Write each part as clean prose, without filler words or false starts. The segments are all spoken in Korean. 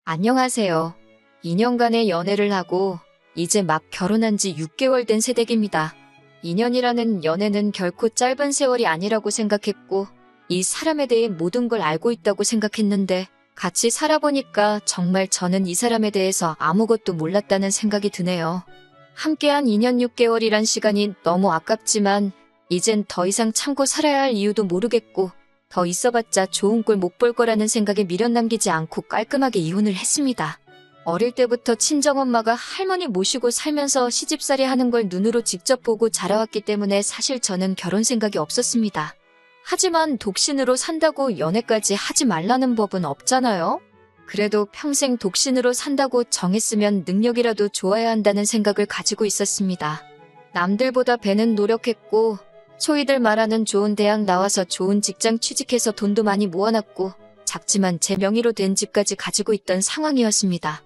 안녕하세요. 2년간의 연애를 하고 이제 막 결혼한 지 6개월 된 새댁입니다. 2년이라는 연애는 결코 짧은 세월이 아니라고 생각했고 이 사람에 대해 모든 걸 알고 있다고 생각했는데 같이 살아보니까 정말 저는 이 사람에 대해서 아무것도 몰랐다는 생각이 드네요. 함께한 2년 6개월이란 시간이 너무 아깝지만 이젠 더 이상 참고 살아야 할 이유도 모르겠고 더 있어봤자 좋은 꼴 못 볼 거라는 생각에 미련 남기지 않고 깔끔하게 이혼을 했습니다. 어릴 때부터 친정엄마가 할머니 모시고 살면서 시집살이 하는 걸 눈으로 직접 보고 자라왔기 때문에 사실 저는 결혼 생각이 없었습니다. 하지만 독신으로 산다고 연애까지 하지 말라는 법은 없잖아요? 그래도 평생 독신으로 산다고 정했으면 능력이라도 좋아야 한다는 생각을 가지고 있었습니다. 남들보다 배는 노력했고 소위들 말하는 좋은 대학 나와서 좋은 직장 취직해서 돈도 많이 모아놨고 작지만 제 명의로 된 집까지 가지고 있던 상황이었습니다.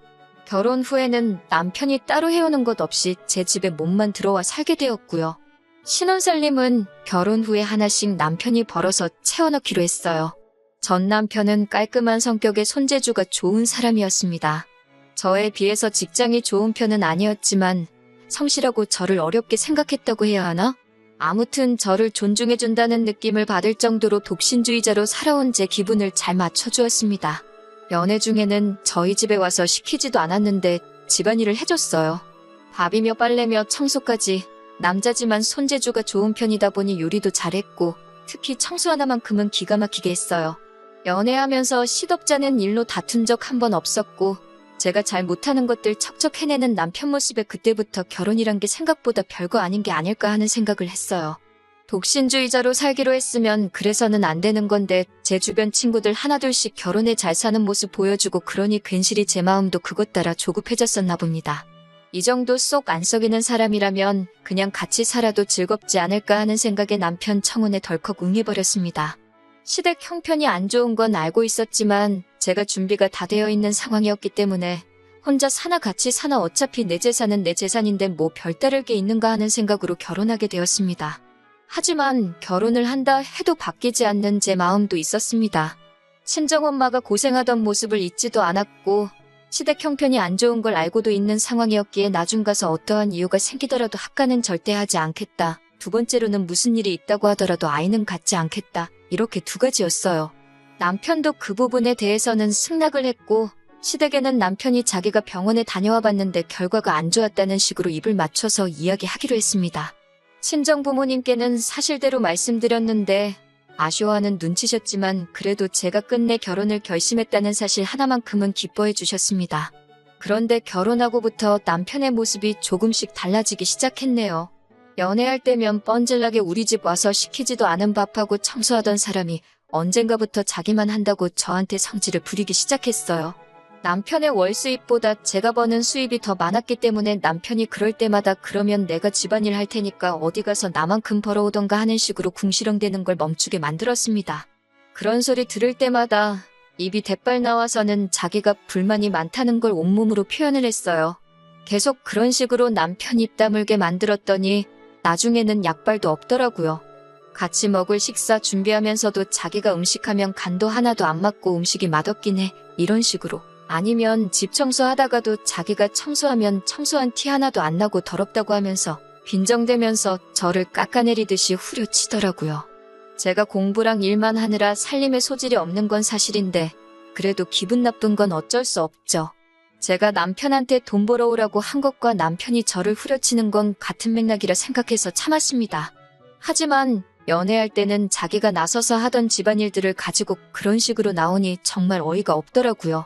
결혼 후에는 남편이 따로 해오는 것 없이 제 집에 몸만 들어와 살게 되었고요. 신혼살림은 결혼 후에 하나씩 남편이 벌어서 채워넣기로 했어요. 전 남편은 깔끔한 성격의 손재주가 좋은 사람이었습니다. 저에 비해서 직장이 좋은 편은 아니었지만 성실하고 저를 어렵게 생각했다고 해야 하나? 아무튼 저를 존중해준다는 느낌을 받을 정도로 독신주의자로 살아온 제 기분을 잘 맞춰주었습니다. 연애 중에는 저희 집에 와서 시키지도 않았는데 집안일을 해줬어요. 밥이며 빨래며 청소까지. 남자지만 손재주가 좋은 편이다 보니 요리도 잘했고 특히 청소 하나만큼은 기가 막히게 했어요. 연애하면서 시덥잖은 일로 다툰 적 한 번 없었고 제가 잘 못하는 것들 척척 해내는 남편 모습에 그때부터 결혼이란 게 생각보다 별거 아닌 게 아닐까 하는 생각을 했어요. 독신주의자로 살기로 했으면 그래서는 안 되는 건데 제 주변 친구들 하나둘씩 결혼해 잘 사는 모습 보여주고 그러니 괜시리 제 마음도 그것 따라 조급해졌었나 봅니다. 이 정도 쏙 안 썩이는 사람이라면 그냥 같이 살아도 즐겁지 않을까 하는 생각에 남편 청혼에 덜컥 응해버렸습니다. 시댁 형편이 안 좋은 건 알고 있었지만 제가 준비가 다 되어 있는 상황이었기 때문에 혼자 사나 같이 사나 어차피 내 재산은 내 재산인데 뭐 별다를 게 있는가 하는 생각으로 결혼하게 되었습니다. 하지만 결혼을 한다 해도 바뀌지 않는 제 마음도 있었습니다. 친정엄마가 고생하던 모습을 잊지도 않았고 시댁 형편이 안 좋은 걸 알고도 있는 상황이었기에 나중 가서 어떠한 이유가 생기더라도 합가는 절대 하지 않겠다. 두 번째로는 무슨 일이 있다고 하더라도 아이는 갖지 않겠다. 이렇게 두 가지였어요. 남편도 그 부분에 대해서는 승낙을 했고 시댁에는 남편이 자기가 병원에 다녀와 봤는데 결과가 안 좋았다는 식으로 입을 맞춰서 이야기하기로 했습니다. 친정부모님께는 사실대로 말씀드렸는데 아쉬워하는 눈치셨지만 그래도 제가 끝내 결혼을 결심했다는 사실 하나만큼은 기뻐해 주셨습니다. 그런데 결혼하고부터 남편의 모습이 조금씩 달라지기 시작했네요. 연애할 때면 뻔질나게 우리 집 와서 시키지도 않은 밥하고 청소하던 사람이 언젠가부터 자기만 한다고 저한테 성질을 부리기 시작했어요. 남편의 월 수입보다 제가 버는 수입이 더 많았기 때문에 남편이 그럴 때마다 그러면 내가 집안일 할 테니까 어디 가서 나만큼 벌어오던가 하는 식으로 궁시렁대는 걸 멈추게 만들었습니다. 그런 소리 들을 때마다 입이 대빨 나와서는 자기가 불만이 많다는 걸 온몸으로 표현을 했어요. 계속 그런 식으로 남편 입 다물게 만들었더니 나중에는 약발도 없더라고요. 같이 먹을 식사 준비하면서도 자기가 음식하면 간도 하나도 안 맞고 음식이 맛없긴 해. 이런 식으로. 아니면 집 청소하다가도 자기가 청소하면 청소한 티 하나도 안 나고 더럽다고 하면서 빈정대면서 저를 깎아내리듯이 후려치더라고요. 제가 공부랑 일만 하느라 살림에 소질이 없는 건 사실인데 그래도 기분 나쁜 건 어쩔 수 없죠. 제가 남편한테 돈 벌어오라고 한 것과 남편이 저를 후려치는 건 같은 맥락이라 생각해서 참았습니다. 하지만 연애할 때는 자기가 나서서 하던 집안일들을 가지고 그런 식으로 나오니 정말 어이가 없더라고요.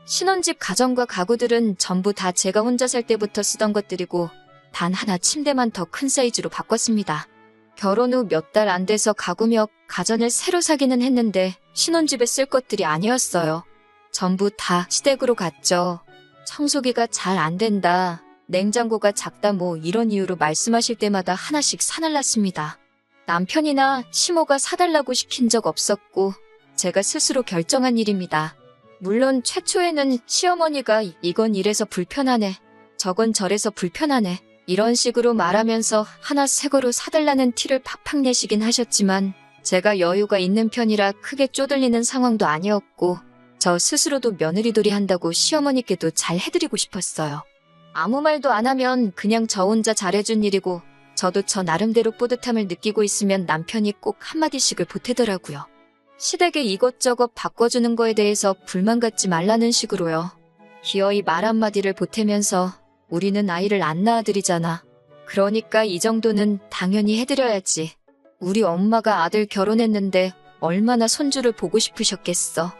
신혼집 가전과 가구들은 전부 다 제가 혼자 살 때부터 쓰던 것들이고 단 하나 침대만 더 큰 사이즈로 바꿨습니다. 결혼 후 몇 달 안 돼서 가구며 가전을 새로 사기는 했는데 신혼집에 쓸 것들이 아니었어요. 전부 다 시댁으로 갔죠. 청소기가 잘 안 된다, 냉장고가 작다 뭐 이런 이유로 말씀하실 때마다 하나씩 사날랐습니다. 남편이나 시모가 사달라고 시킨 적 없었고 제가 스스로 결정한 일입니다. 물론 최초에는 시어머니가 이건 이래서 불편하네, 저건 저래서 불편하네 이런 식으로 말하면서 하나 새 거로 사달라는 티를 팍팍 내시긴 하셨지만 제가 여유가 있는 편이라 크게 쪼들리는 상황도 아니었고 저 스스로도 며느리돌이 한다고 시어머니께도 잘 해드리고 싶었어요. 아무 말도 안 하면 그냥 저 혼자 잘해준 일이고 저도 저 나름대로 뿌듯함을 느끼고 있으면 남편이 꼭 한마디씩을 보태더라고요. 시댁에 이것저것 바꿔주는 거에 대해서 불만 갖지 말라는 식으로요. 기어이 말 한마디를 보태면서 우리는 아이를 안 낳아드리잖아. 그러니까 이 정도는 당연히 해드려야지. 우리 엄마가 아들 결혼했는데 얼마나 손주를 보고 싶으셨겠어.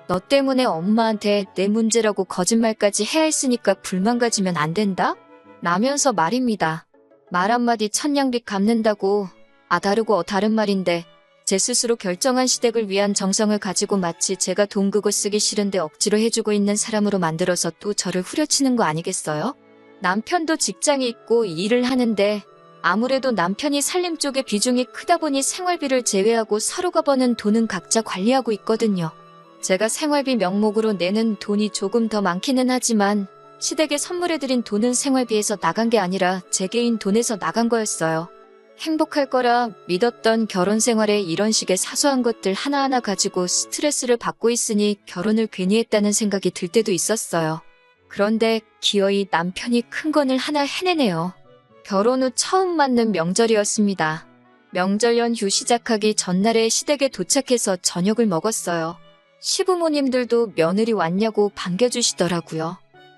너 때문에 엄마한테 내 문제라고 거짓말까지 해야 했으니까 불만 가지면 안 된다? 라면서 말입니다. 말 한마디 천냥빚 갚는다고. 다르고 다른 말인데 제 스스로 결정한 시댁을 위한 정성을 가지고 마치 제가 돈 그거 쓰기 싫은데 억지로 해주고 있는 사람으로 만들어서 또 저를 후려치는 거 아니겠어요? 남편도 직장이 있고 일을 하는데 아무래도 남편이 살림 쪽에 비중이 크다 보니 생활비를 제외하고 서로가 버는 돈은 각자 관리하고 있거든요. 제가 생활비 명목으로 내는 돈이 조금 더 많기는 하지만 시댁에 선물해드린 돈은 생활비에서 나간 게 아니라 제 개인 돈에서 나간 거였어요. 행복할 거라 믿었던 결혼 생활에 이런 식의 사소한 것들 하나하나 가지고 스트레스를 받고 있으니 결혼을 괜히 했다는 생각이 들 때도 있었어요. 그런데 기어이 남편이 큰 건을 하나 해내네요. 결혼 후 처음 맞는 명절이었습니다. 명절 연휴 시작하기 전날에 시댁에 도착해서 저녁을 먹었어요. 시부모님들도 며느리 왔냐고 반겨주시더라고요.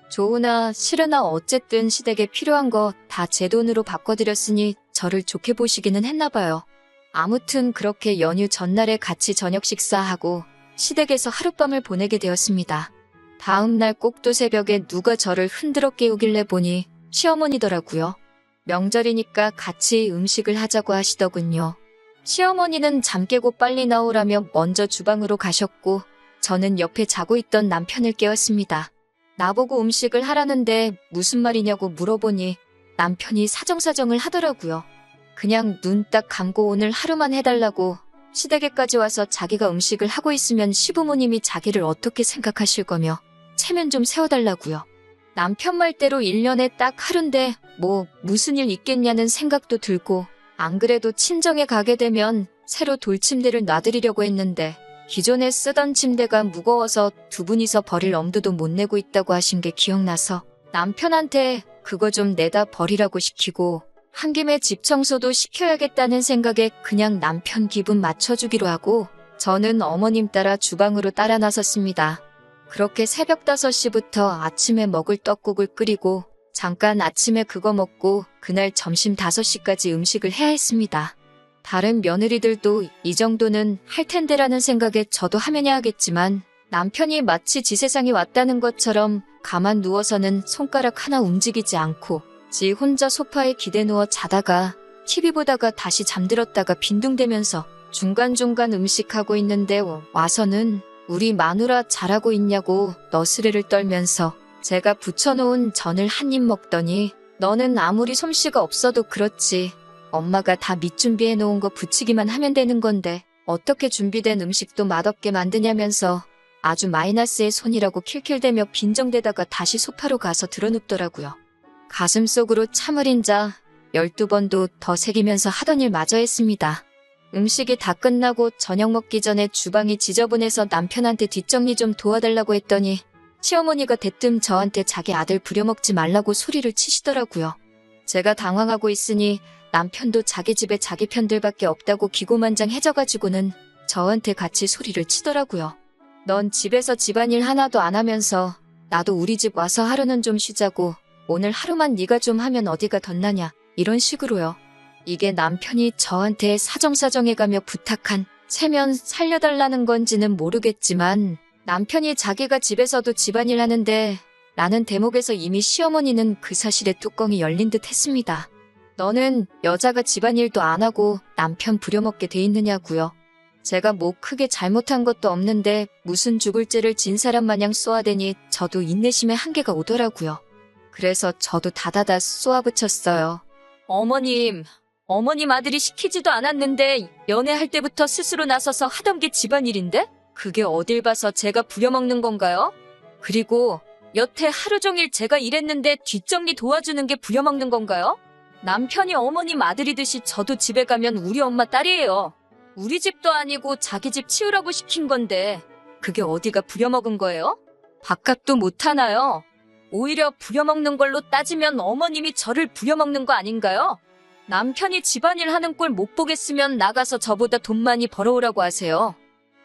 좋으나 싫으나 어쨌든 시댁에 필요한 거 다 제 돈으로 바꿔드렸으니 저를 좋게 보시기는 했나 봐요. 아무튼 그렇게 연휴 전날에 같이 저녁 식사하고 시댁에서 하룻밤을 보내게 되었습니다. 다음 날 꼭두 새벽에 누가 저를 흔들어 깨우길래 보니 시어머니더라고요. 명절이니까 같이 음식을 하자고 하시더군요. 시어머니는 잠 깨고 빨리 나오라며 먼저 주방으로 가셨고 저는 옆에 자고 있던 남편을 깨웠습니다. 나보고 음식을 하라는데 무슨 말이냐고 물어보니 남편이 사정사정을 하더라고요. 그냥 눈 딱 감고 오늘 하루만 해달라고 시댁에까지 와서 자기가 음식을 하고 있으면 시부모님이 자기를 어떻게 생각하실 거며 체면 좀 세워달라고요. 남편 말대로 1년에 딱 하루인데 뭐 무슨 일 있겠냐는 생각도 들고 안 그래도 친정에 가게 되면 새로 돌침대를 놔드리려고 했는데 기존에 쓰던 침대가 무거워서 두 분이서 버릴 엄두도 못 내고 있다고 하신 게 기억나서 남편한테 그거 좀 내다 버리라고 시키고 한 김에 집 청소도 시켜야겠다는 생각에 그냥 남편 기분 맞춰주기로 하고 저는 어머님 따라 주방으로 따라 나섰습니다. 그렇게 새벽 5시부터 아침에 먹을 떡국을 끓이고 잠깐 아침에 그거 먹고 그날 점심 5시까지 음식을 해야 했습니다. 다른 며느리들도 이 정도는 할 텐데라는 생각에 저도 하면 해야겠지만 남편이 마치 지 세상이 왔다는 것처럼 가만 누워서는 손가락 하나 움직이지 않고 지 혼자 소파에 기대 누워 자다가 TV 보다가 다시 잠들었다가 빈둥대면서 중간중간 음식하고 있는데 와서는 우리 마누라 잘하고 있냐고 너스레를 떨면서 제가 부쳐놓은 전을 한 입 먹더니 너는 아무리 솜씨가 없어도 그렇지 엄마가 다 밑준비해 놓은 거 부치기만 하면 되는 건데 어떻게 준비된 음식도 맛없게 만드냐면서 아주 마이너스의 손이라고 킬킬대며 빈정대다가 다시 소파로 가서 드러눕더라고요. 가슴속으로 참을인 자 12번도 더 새기면서 하던 일 마저 했습니다. 음식이 다 끝나고 저녁 먹기 전에 주방이 지저분해서 남편한테 뒷정리 좀 도와달라고 했더니 시어머니가 대뜸 저한테 자기 아들 부려먹지 말라고 소리를 치시더라고요. 제가 당황하고 있으니 남편도 자기 집에 자기 편들밖에 없다고 기고만장해져가지고는 저한테 같이 소리를 치더라고요. 넌 집에서 집안일 하나도 안 하면서 나도 우리 집 와서 하루는 좀 쉬자고 오늘 하루만 네가 좀 하면 어디가 덧나냐 이런 식으로요. 이게 남편이 저한테 사정사정해가며 부탁한 체면 살려달라는 건지는 모르겠지만 남편이 자기가 집에서도 집안일 하는데 라는 대목에서 이미 시어머니는 그 사실에 뚜껑이 열린 듯 했습니다. 너는 여자가 집안일도 안 하고 남편 부려먹게 돼 있느냐고요. 제가 뭐 크게 잘못한 것도 없는데 무슨 죽을 죄를 진 사람 마냥 쏘아대니 저도 인내심의 한계가 오더라고요. 그래서 저도 다다다 쏘아붙였어요. 어머님 아들이 시키지도 않았는데 연애할 때부터 스스로 나서서 하던 게 집안일인데? 그게 어딜 봐서 제가 부려먹는 건가요? 그리고 여태 하루 종일 제가 일했는데 뒷정리 도와주는 게 부려먹는 건가요? 남편이 어머님 아들이듯이 저도 집에 가면 우리 엄마 딸이에요. 우리 집도 아니고 자기 집 치우라고 시킨 건데 그게 어디가 부려먹은 거예요? 밥값도 못하나요? 오히려 부려먹는 걸로 따지면 어머님이 저를 부려먹는 거 아닌가요? 남편이 집안일 하는 꼴 못 보겠으면 나가서 저보다 돈 많이 벌어오라고 하세요.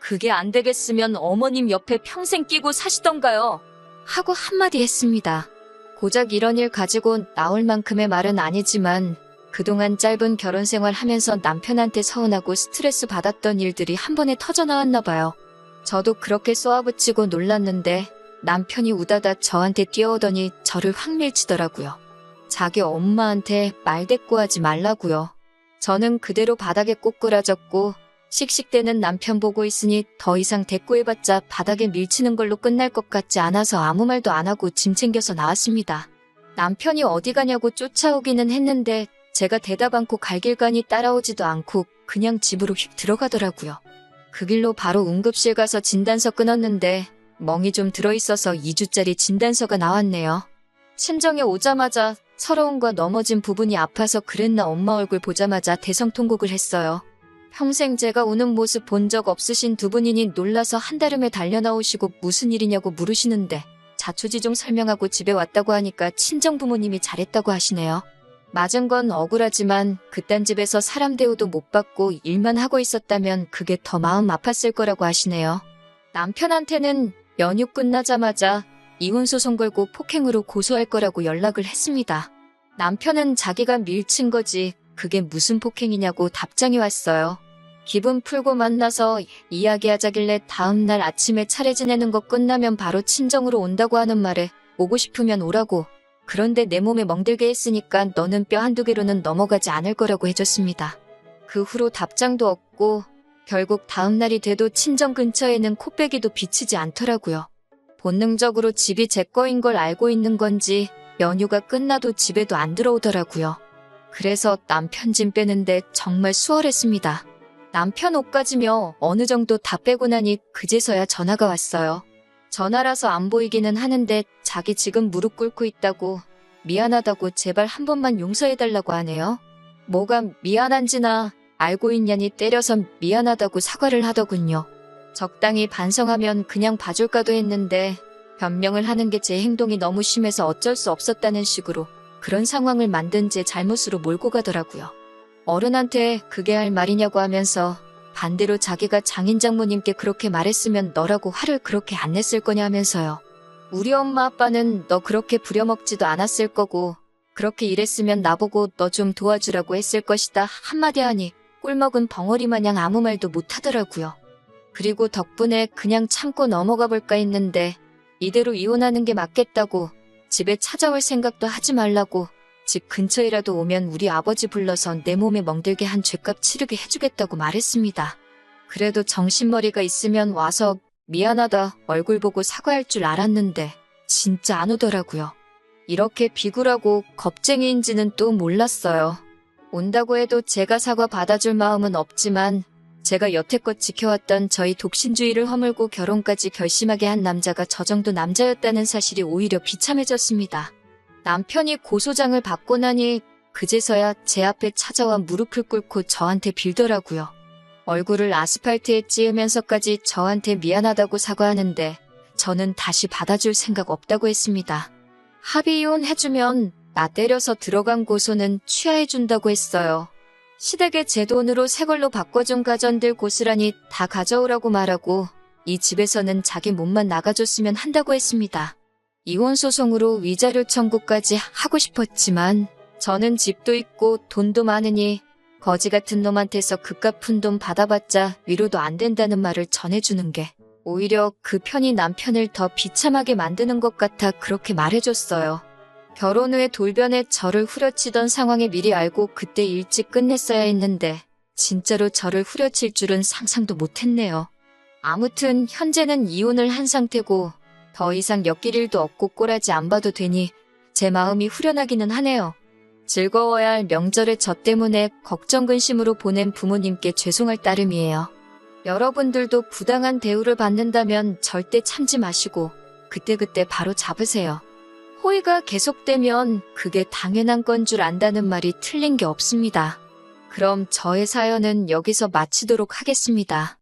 그게 안 되겠으면 어머님 옆에 평생 끼고 사시던가요. 하고 한마디 했습니다. 고작 이런 일 가지고 나올 만큼의 말은 아니지만 그동안 짧은 결혼 생활 하면서 남편한테 서운하고 스트레스 받았던 일들이 한 번에 터져나왔나 봐요. 저도 그렇게 쏘아붙이고 놀랐는데 남편이 우다다 저한테 뛰어오더니 저를 확 밀치더라고요. 자기 엄마한테 말대꾸하지 말라고요. 저는 그대로 바닥에 꼬꾸라졌고 씩씩대는 남편 보고 있으니 더 이상 대꾸해봤자 바닥에 밀치는 걸로 끝날 것 같지 않아서 아무 말도 안 하고 짐 챙겨서 나왔습니다. 남편이 어디 가냐고 쫓아오기는 했는데 제가 대답 않고 갈 길 가니 따라오지도 않고 그냥 집으로 휙 들어가더라고요. 그 길로 바로 응급실 가서 진단서 끊었는데 멍이 좀 들어있어서 2주짜리 진단서가 나왔네요. 친정에 오자마자 서러움과 넘어진 부분이 아파서 그랬나 엄마 얼굴 보자마자 대성통곡을 했어요. 평생 제가 우는 모습 본 적 없으신 두 분이니 놀라서 한달음에 달려나오시고 무슨 일이냐고 물으시는데 자초지종 설명하고 집에 왔다고 하니까 친정 부모님이 잘했다고 하시네요. 맞은 건 억울하지만 그딴 집에서 사람 대우도 못 받고 일만 하고 있었다면 그게 더 마음 아팠을 거라고 하시네요. 남편한테는 연휴 끝나자마자 이혼소송 걸고 폭행으로 고소할 거라고 연락을 했습니다. 남편은 자기가 밀친 거지 그게 무슨 폭행이냐고 답장이 왔어요. 기분 풀고 만나서 이야기하자길래 다음날 아침에 차례 지내는 거 끝나면 바로 친정으로 온다고 하는 말에 오고 싶으면 오라고. 그런데 내 몸에 멍들게 했으니까 너는 뼈 한두 개로는 넘어가지 않을 거라고 해줬습니다. 그 후로 답장도 없고 결국 다음날이 돼도 친정 근처에는 코빼기도 비치지 않더라고요. 본능적으로 집이 제 거인 걸 알고 있는 건지 연휴가 끝나도 집에도 안 들어오더라고요. 그래서 남편 짐 빼는데 정말 수월했습니다. 남편 옷가지며 어느 정도 다 빼고 나니 그제서야 전화가 왔어요. 전화라서 안 보이기는 하는데 자기 지금 무릎 꿇고 있다고 미안하다고 제발 한 번만 용서해달라고 하네요. 뭐가 미안한지나 알고 있냐니 때려서 미안하다고 사과를 하더군요. 적당히 반성하면 그냥 봐줄까도 했는데 변명을 하는 게 제 행동이 너무 심해서 어쩔 수 없었다는 식으로 그런 상황을 만든 제 잘못으로 몰고 가더라고요. 어른한테 그게 할 말이냐고 하면서 반대로 자기가 장인 장모님께 그렇게 말했으면 너라고 화를 그렇게 안 냈을 거냐 하면서요. 우리 엄마 아빠는 너 그렇게 부려먹지도 않았을 거고 그렇게 일했으면 나보고 너 좀 도와주라고 했을 것이다 한마디 하니 꿀먹은 벙어리 마냥 아무 말도 못하더라고요. 그리고 덕분에 그냥 참고 넘어가 볼까 했는데 이대로 이혼하는 게 맞겠다고 집에 찾아올 생각도 하지 말라고 집 근처에라도 오면 우리 아버지 불러서 내 몸에 멍들게 한 죗값 치르게 해주겠다고 말했습니다. 그래도 정신머리가 있으면 와서 미안하다 얼굴 보고 사과할 줄 알았는데 진짜 안 오더라고요. 이렇게 비굴하고 겁쟁이인지는 또 몰랐어요. 온다고 해도 제가 사과 받아줄 마음은 없지만 제가 여태껏 지켜왔던 저희 독신주의를 허물고 결혼까지 결심하게 한 남자가 저 정도 남자였다는 사실이 오히려 비참해졌습니다. 남편이 고소장을 받고 나니 그제서야 제 앞에 찾아와 무릎을 꿇고 저한테 빌더라고요. 얼굴을 아스팔트에 찌으면서까지 저한테 미안하다고 사과하는데 저는 다시 받아줄 생각 없다고 했습니다. 합의 이혼 해주면 나 때려서 들어간 고소는 취하해준다고 했어요. 시댁에 제 돈으로 새 걸로 바꿔준 가전들 고스란히 다 가져오라고 말하고 이 집에서는 자기 몸만 나가줬으면 한다고 했습니다. 이혼 소송으로 위자료 청구까지 하고 싶었지만 저는 집도 있고 돈도 많으니 거지 같은 놈한테서 그깟 푼돈 받아봤자 위로도 안 된다는 말을 전해주는 게 오히려 그 편이 남편을 더 비참하게 만드는 것 같아 그렇게 말해줬어요. 결혼 후에 돌변에 저를 후려치던 상황에 미리 알고 그때 일찍 끝냈어야 했는데 진짜로 저를 후려칠 줄은 상상도 못했네요. 아무튼 현재는 이혼을 한 상태고 더 이상 엮일 일도 없고 꼬라지 안 봐도 되니 제 마음이 후련하기는 하네요. 즐거워야 할 명절에 저 때문에 걱정 근심으로 보낸 부모님께 죄송할 따름이에요. 여러분들도 부당한 대우를 받는다면 절대 참지 마시고 그때그때 바로 잡으세요. 호의가 계속되면 그게 당연한 건 줄 안다는 말이 틀린 게 없습니다. 그럼 저의 사연은 여기서 마치도록 하겠습니다.